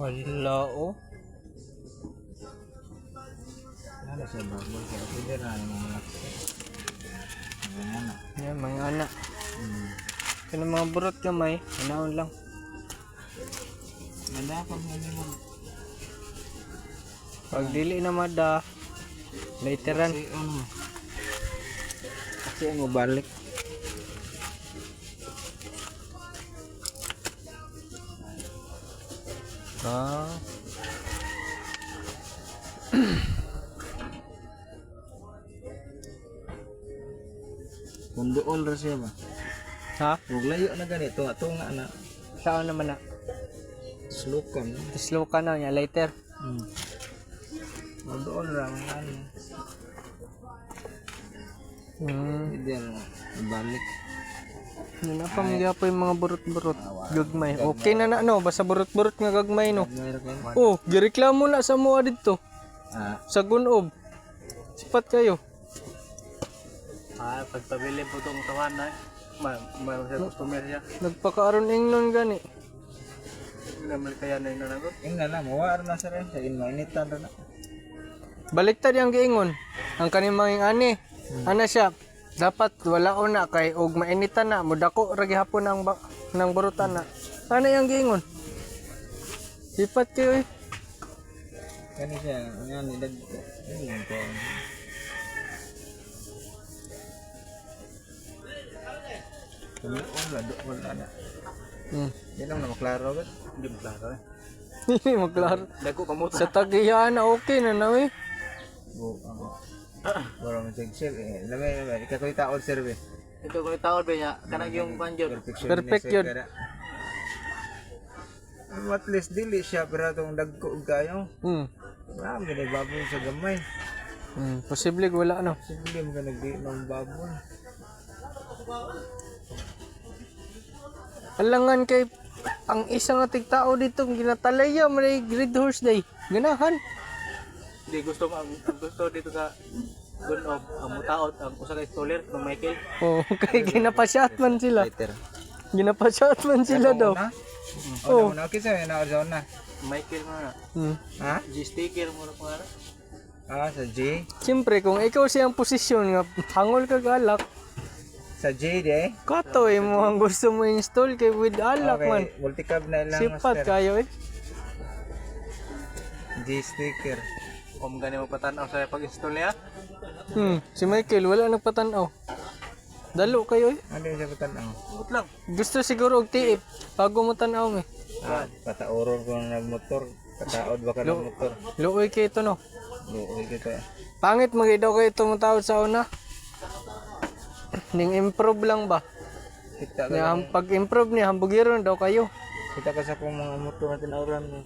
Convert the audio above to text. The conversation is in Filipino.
Wala oh. Ano siya ba? Pero pwede na yung mga anak. Mga anak. Yan, mga anak. Kaya mga burot gamay, anaon lang. Ganda pa mo. Pag dili na mada, lateran. Kasi ano. Kasi mo balik. Ah. Kung doon ra siya ba? Ha? Huwag layo na ganito. Ito nga na. Saan naman na? Slukan. Slow ka na niya, later. Kung doon ra. Ano. Hindi ano. Balik. Yun na pang po yung mga burot-burot. Gagmay. Okay na no? Basta burot-burot nga gagmay no? Oh, gireklamo na sa mua dito. Sa gunob. Sipat kayo. Pagpabili po itong tawan na mayroon siya customer siya. Nagpakaaron ingnon gani. Hindi naman kaya na yun nagot. Yung na lang. Mawar na sa rin. Sa inmainitan na. Baliktad yung giingon. Ang kanimang ani. Ano siya? Dapat wala ko na kay og mainitan na mudako ra gihapon ng burutan na. Ano yung giingon? Sipat kayo eh. Kani siya. Nga nilag. Ano yung ko? Wala na. Hindi lang na maklaro ba? Hindi mo klaro eh. Hindi maklaro. Dago kamuta. Sa tagiyan na okay na na eh. Wala mo sir eh. Lamay. Ikaw yung taon sir eh. Ito ko yung taon ba niya. Kanang yung panjod. Perfect yun. At least dili siya pero itong dagko kayo. Marami ka nagbaboy sa gamay. Posible wala no. Sige mo ka nagdi ng baboy. Alangan kay ang isang ating tao dito ginatalaya may Red Horse Day. Ganahan. Hindi gusto dito sa Gunob ang mutaot ang usa ka installer ng Michael. Oh, kay ginapasyat man sila. Later. Ginapasyat man sila daw. Oh, na okay sa na na. Michael mo na. Ha? G-sticker mo na pangalan. Sa J. Siyempre kung ikaw siyang posisyon nga hangol ka galak, Sa J de. kato mo ang gusto mo install kay with alak man. Multicab na lang Sipat kayo eh. G sticker. Kung gani mo patanaw sa pag-install niya. Si Michael wala nagpatanaw. Dalo kayo eh. Ano yung sabutan ang? Gut lang. Gusto siguro og tiip bago mo tanaw eh. Patauron ko ng motor. Pataod ba ka ng motor? Luoy kay ito no. Luoy kita. Pangit magidaw kay itong tawad sa una. Ning improve lang ba? Kita ka Nga pag-improve niya hambugiron daw kayo. Kita ka sa kung mga motor na tinauran mo.